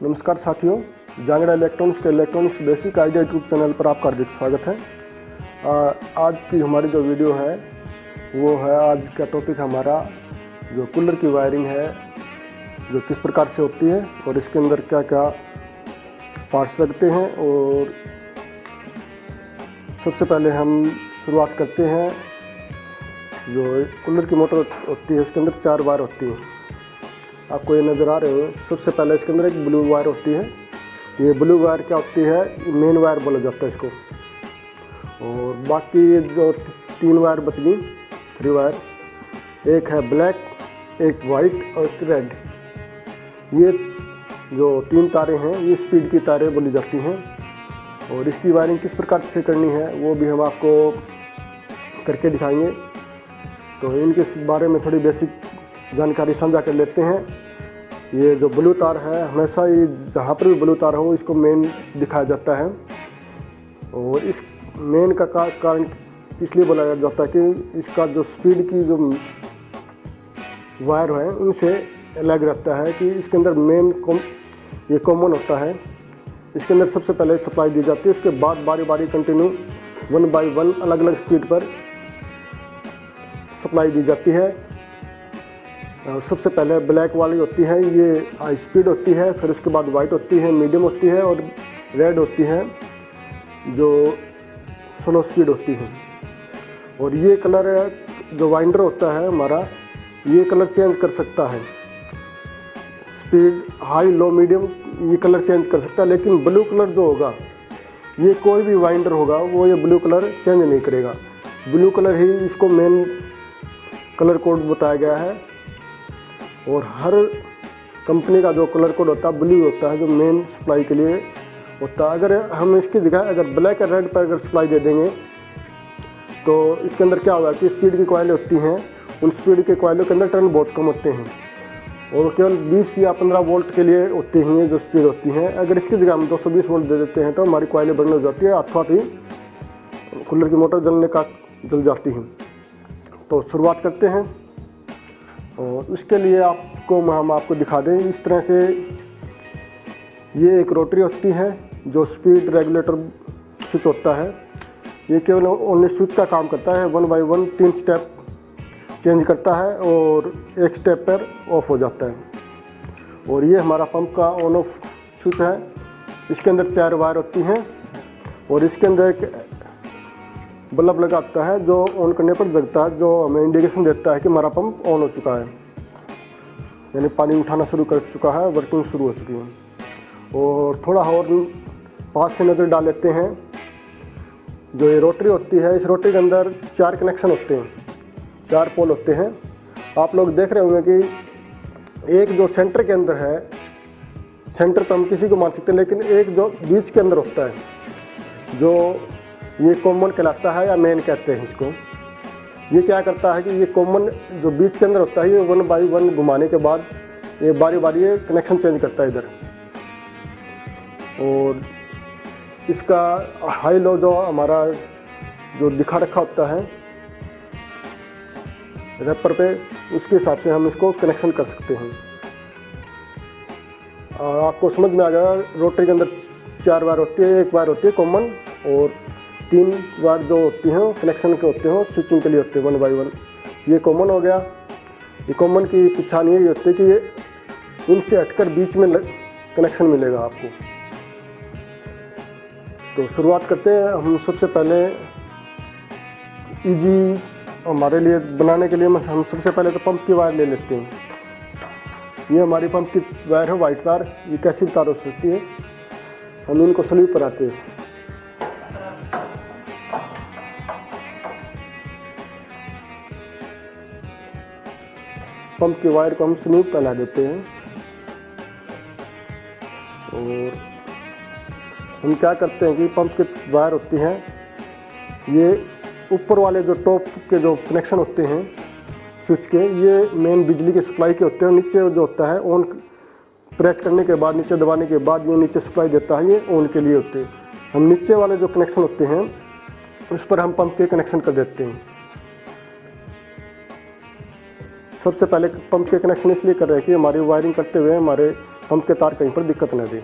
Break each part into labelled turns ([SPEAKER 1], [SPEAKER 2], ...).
[SPEAKER 1] नमस्कार साथियों, जांगड़ा इलेक्ट्रॉनिक्स के electronics basic idea YouTube channel पर आपका हार्दिक स्वागत है। आज की हमारी जो वीडियो है वो है, आज का टॉपिक हमारा जो कूलर की वायरिंग है जो किस प्रकार से होती है और इसके अंदर क्या क्या पार्ट्स लगते हैं। और सबसे पहले हम शुरुआत करते हैं, जो कूलर की मोटर होती है उसके अंदर 4 वायर होती हैं, आपको ये नज़र आ रहे हो। सबसे पहले इसके अंदर एक ब्लू वायर होती है। ये ब्लू वायर क्या होती है, मेन वायर बोला जाता है इसको। और बाकी जो 3 वायर बच गई, 3 वायर, एक है ब्लैक, एक वाइट और एक रेड। ये जो 3 तारें हैं ये स्पीड की तारें बोली जाती हैं। और इसकी वायरिंग किस प्रकार से करनी है वो भी हम आपको करके दिखाएंगे। तो इनके बारे में थोड़ी बेसिक जानकारी साझा कर लेते हैं। ये जो ब्लू तार है, हमेशा ही जहाँ पर भी ब्लू तार हो इसको मेन दिखाया जाता है। और इस मेन का कारण इसलिए बोला जाता है कि इसका जो स्पीड की जो वायर है उनसे अलग रहता है, कि इसके अंदर मेन ये कॉमन होता है। इसके अंदर सबसे पहले सप्लाई दी जाती है, उसके बाद बारी बारी कंटिन्यू 1 बाय 1 अलग अलग स्पीड पर सप्लाई दी जाती है। और सबसे पहले ब्लैक वाली होती है, ये हाई स्पीड होती है, फिर उसके बाद वाइट होती है, मीडियम होती है और रेड होती है जो स्लो स्पीड होती है। और ये कलर जो वाइंडर होता है हमारा, ये कलर चेंज कर सकता है, स्पीड हाई लो मीडियम ये कलर चेंज कर सकता है। लेकिन ब्लू कलर जो होगा, ये कोई भी वाइंडर होगा वो ये ब्लू कलर चेंज नहीं करेगा। ब्लू कलर ही इसको मेन कलर कोड बताया गया है। और हर कंपनी का जो कलर कोड होता है ब्लू होता है, जो मेन सप्लाई के लिए होता है। अगर हम इसकी जगह अगर ब्लैक और रेड पर अगर सप्लाई दे देंगे तो इसके अंदर क्या होगा कि स्पीड की कॉइलें होती हैं, उन स्पीड के कॉइलों के अंदर टर्न बहुत कम होते हैं और केवल 20 या 15 वोल्ट के लिए होती हैं जो स्पीड होती हैं। अगर इसकी जगह हम 220 वोल्ट दे देते हैं तो हमारी कॉइलें बढ़ने हो जाती है, अथवा ही कूलर की मोटर जल जाती हैं। तो शुरुआत करते हैं। और उसके लिए हम आपको दिखा दें, इस तरह से ये एक रोटरी होती है जो स्पीड रेगुलेटर स्विच होता है। ये केवल ओनली स्विच का काम करता है, 1 बाय 1 3 स्टेप चेंज करता है और एक स्टेप पर ऑफ हो जाता है। और ये हमारा पंप का ऑन ऑफ स्विच है। इसके अंदर 4 वायर होती हैं और इसके अंदर एक बल्ब लगा होता है जो ऑन करने पर जगता है, जो हमें इंडिकेशन देता है कि हमारा पंप ऑन हो चुका है, यानी पानी उठाना शुरू कर चुका है, वर्किंग शुरू हो चुकी है। और थोड़ा और पास से नज़र डाल लेते हैं। जो ये रोटरी होती है, इस रोटरी के अंदर 4 कनेक्शन होते हैं, 4 पोल होते हैं। आप लोग देख रहे होंगे कि एक जो सेंटर के अंदर है, सेंटर तो हम किसी को मान सकते हैं, लेकिन एक जो बीच के अंदर होता है, जो ये कॉमन कहलाता है या मेन कहते हैं इसको। ये क्या करता है कि ये कॉमन जो बीच के अंदर होता है, ये 1 बाय 1 घुमाने के बाद ये बारी बारी ये कनेक्शन चेंज करता है इधर। और इसका हाई लो जो हमारा जो दिखा रखा होता है रेपर पे, उसके हिसाब से हम इसको कनेक्शन कर सकते हैं। और आपको समझ में आ जाएगा, रोटरी के अंदर 4 वायर होती है, 1 वायर होती है कॉमन और 3 वायर जो होती हैं कनेक्शन के होते हैं, स्विचिंग के लिए होते हैं 1 बाय 1। ये कॉमन हो गया। ये कॉमन की पहचान ये होती है कि ये इनसे हटकर बीच में कनेक्शन मिलेगा आपको। तो शुरुआत करते हैं हम। सबसे पहले इजी हमारे लिए बनाने के लिए हम सबसे पहले तो पंप की वायर ले लेते हैं। ये हमारी पंप की वायर है, वाइट तार। ये कैसी तार हो सकती है, हम इनको स्लीव पर आते हैं। पंप की वायर को हम स्लीव पर ला देते हैं। और हम क्या करते हैं कि पंप की वायर होती हैं, ये ऊपर वाले जो टॉप के जो कनेक्शन होते हैं स्विच के, ये मेन बिजली की सप्लाई के होते हैं। नीचे जो होता है ऑन प्रेस करने के बाद, नीचे दबाने के बाद ये नीचे सप्लाई देता है, ये ऑन के लिए होते हैं। हम नीचे वाले जो कनेक्शन होते हैं उस पर हम पंप के कनेक्शन कर देते हैं। सबसे पहले पंप के कनेक्शन इसलिए कर रहे हैं कि हमारी वायरिंग करते हुए हमारे पंप के तार कहीं पर दिक्कत न दे।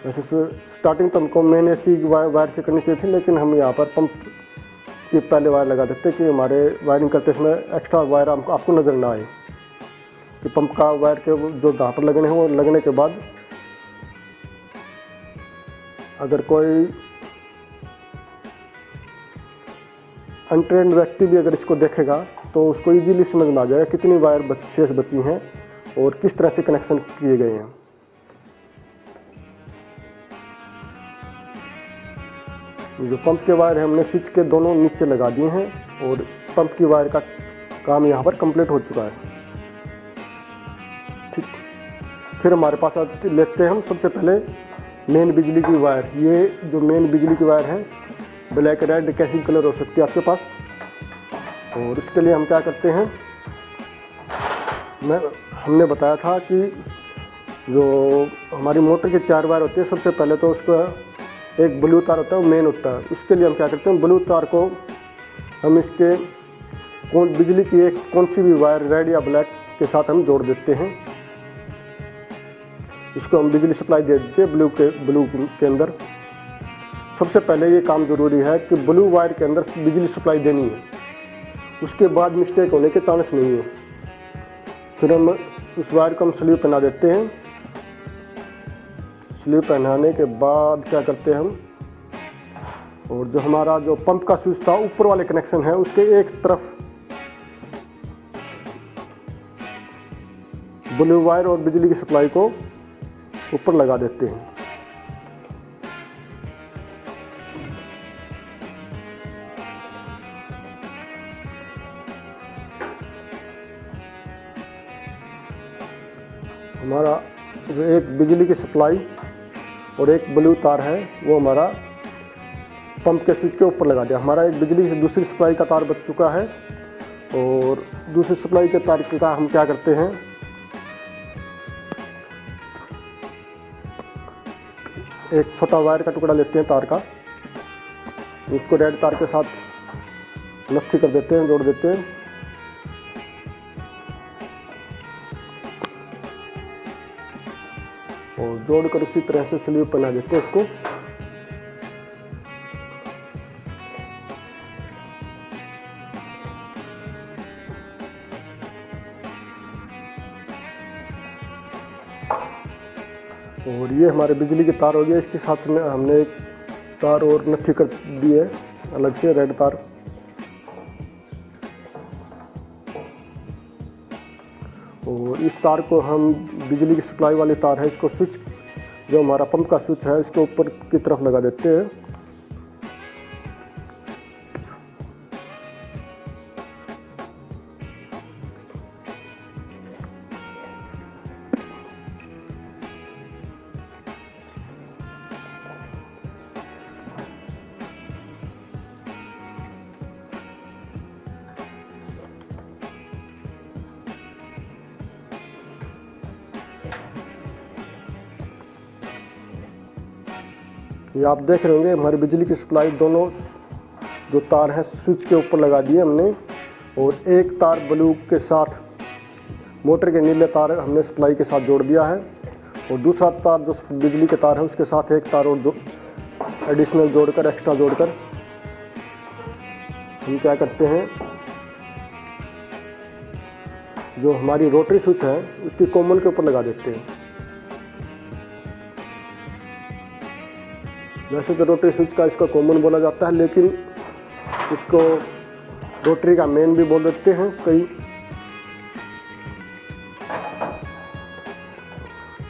[SPEAKER 1] वैसे स्टार्टिंग तो हमको मेन एसी वायर से करनी चाहिए थी, लेकिन हम यहाँ पर पंप की पहले वायर लगा देते कि हमारे वायरिंग करते समय एक्स्ट्रा वायर आपको नज़र ना आए, कि पंप का वायर के जो जहाँ पर लगने हैं वो लगने के बाद अगर कोई अनट्रेंड व्यक्ति भी अगर इसको देखेगा तो उसको इजीली समझ में आ जाएगा कितनी वायर शेष बची हैं और किस तरह से कनेक्शन किए गए हैं। जो पंप के वायर है हमने स्विच के दोनों नीचे लगा दिए हैं और पंप की वायर का काम यहाँ पर कंप्लीट हो चुका है। ठीक, फिर हमारे पास लेते हैं हम सबसे पहले मेन बिजली की वायर। ये जो मेन बिजली की वायर है ब्लैक रेड कैसी कलर हो सकती है आपके पास, और इसके लिए हम क्या करते हैं, हमने बताया था कि जो हमारी मोटर के 4 वायर होती है, सबसे पहले तो उसका एक ब्लू तार होता है वो मेन होता है। उसके लिए हम क्या करते हैं, ब्लू तार को हम इसके बिजली की एक कौन सी भी वायर रेड या ब्लैक के साथ हम जोड़ देते हैं। इसको हम बिजली सप्लाई दे देते हैं ब्लू के अंदर। सबसे पहले ये काम ज़रूरी है कि ब्लू वायर के अंदर बिजली सप्लाई देनी है, उसके बाद मिस्टेक होने के चांस नहीं है। फिर हम उस वायर को हम स्लीव पहना देते हैं। स्लीव पहनाने के बाद क्या करते हैं हम, और जो हमारा जो पंप का स्विच था ऊपर वाले कनेक्शन है उसके एक तरफ ब्लू वायर और बिजली की सप्लाई को ऊपर लगा देते हैं। हमारा जो एक बिजली की सप्लाई और एक ब्लू तार है वो हमारा पंप के स्विच के ऊपर लगा दिया। हमारा एक बिजली से दूसरी सप्लाई का तार बच चुका है, और दूसरी सप्लाई के तार का हम क्या करते हैं, एक छोटा वायर का टुकड़ा लेते हैं तार का, उसको रेड तार के साथ नत्थी कर देते हैं, जोड़ देते हैं। और जोड़कर उसी तरह से स्लीव बना देते हैं इसको। और ये हमारे बिजली के तार हो गया। इसके साथ में हमने एक तार और नत्थी कर दी है अलग से, रेड तार। और इस तार को हम बिजली की सप्लाई वाली तार है, इसको स्विच जो हमारा पंप का स्विच है इसके ऊपर की तरफ लगा देते हैं। ये आप देख रहे होंगे हमारी बिजली की सप्लाई दोनों जो तार हैं स्विच के ऊपर लगा दिए हमने, और एक तार ब्लू के साथ मोटर के नीले तार हमने सप्लाई के साथ जोड़ दिया है, और दूसरा तार जो बिजली के तार है उसके साथ एक तार और दो एडिशनल जोड़कर, एक्स्ट्रा जोड़कर हम क्या करते हैं, जो हमारी रोटरी स्विच है उसकी कॉमन के ऊपर लगा देते हैं। वैसे तो रोटरी स्विच का इसका कॉमन बोला जाता है, लेकिन इसको रोटरी का मेन भी बोल देते हैं कई।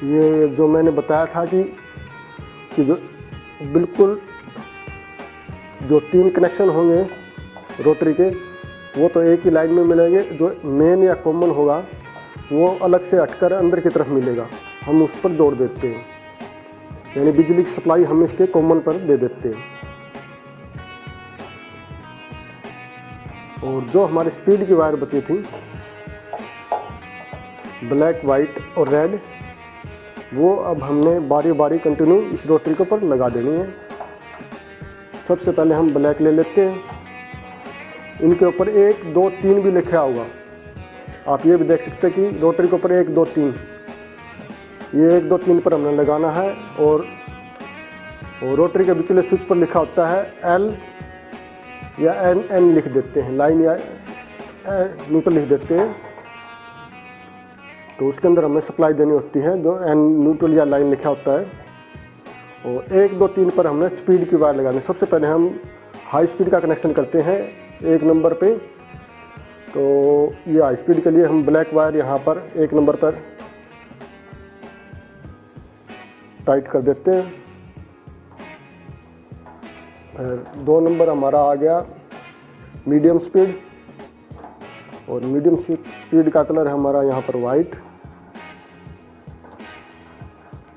[SPEAKER 1] ये जो मैंने बताया था कि जो बिल्कुल जो 3 कनेक्शन होंगे रोटरी के वो तो एक ही लाइन में मिलेंगे, जो मेन या कॉमन होगा वो अलग से हटकर अंदर की तरफ मिलेगा, हम उस पर जोड़ देते हैं। यानी बिजली की सप्लाई हम इसके कॉमन पर दे देते हैं। और जो हमारी स्पीड की वायर बची थी ब्लैक, वाइट और रेड, वो अब हमने बारी बारी कंटिन्यू इस रोटरी के ऊपर लगा देनी है। सबसे पहले हम ब्लैक ले लेते हैं। इनके ऊपर 1, 2, 3 भी लिखा होगा, आप ये भी देख सकते हैं कि रोटरी के ऊपर 1 2 3, ये 1 2 3 पर हमने लगाना है। और रोटरी के बिचले स्विच पर लिखा होता है L या N लिख देते हैं, लाइन या न्यूट्रल लिख देते हैं। तो उसके अंदर हमें सप्लाई देनी होती है जो N न्यूट्रल या लाइन लिखा होता है। और 1 2 3 पर हमने स्पीड की वायर लगानी। सबसे पहले हम हाई स्पीड का कनेक्शन करते हैं 1 नंबर पे। तो ये हाई स्पीड के लिए हम ब्लैक वायर यहाँ पर 1 नंबर पर टाइट कर देते हैं। फिर 2 नंबर हमारा आ गया मीडियम स्पीड, और मीडियम स्पीड का कलर है हमारा यहाँ पर वाइट।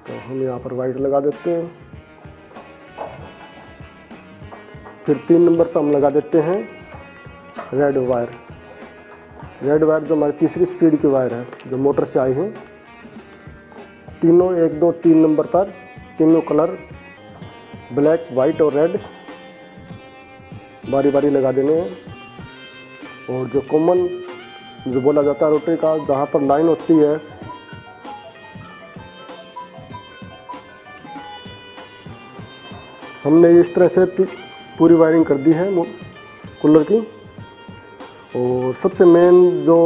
[SPEAKER 1] तो हम यहाँ पर वाइट लगा देते हैं। फिर 3 नंबर पर हम लगा देते हैं रेड वायर। रेड वायर जो हमारी तीसरी स्पीड की वायर है जो मोटर से आई है। तीनों 1 2 3 नंबर पर तीनों कलर ब्लैक, वाइट और रेड बारी बारी लगा देने हैं। और जो कॉमन जो बोला जाता है रोटरी का, जहाँ पर लाइन होती है हमने इस तरह से पूरी वायरिंग कर दी है कूलर की। और सबसे मेन जो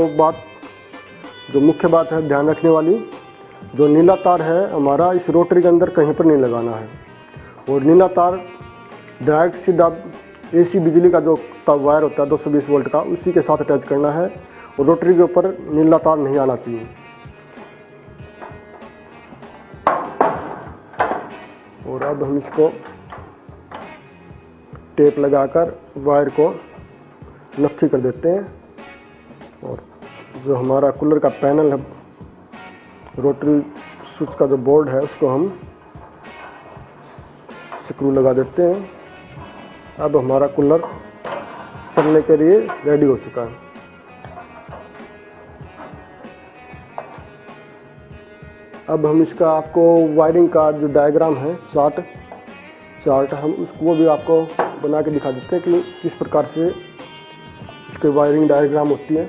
[SPEAKER 1] मुख्य बात है ध्यान रखने वाली, जो नीला तार है हमारा इस रोटरी के अंदर कहीं पर नहीं लगाना है। और नीला तार डायरेक्ट सीधा AC बिजली का जो वायर होता है 220 वोल्ट का, उसी के साथ अटैच करना है। और रोटरी के ऊपर नीला तार नहीं आना चाहिए। और अब हम इसको टेप लगाकर वायर को नत्थी कर देते हैं। और जो हमारा कूलर का पैनल है, रोटरी स्विच का जो बोर्ड है, उसको हम स्क्रू लगा देते हैं। अब हमारा कूलर चलने के लिए रेडी हो चुका है। अब हम इसका आपको वायरिंग का जो डायग्राम है, चार्ट हम उसको भी आपको बना के दिखा देते हैं कि किस प्रकार से इसके वायरिंग डायग्राम होती है।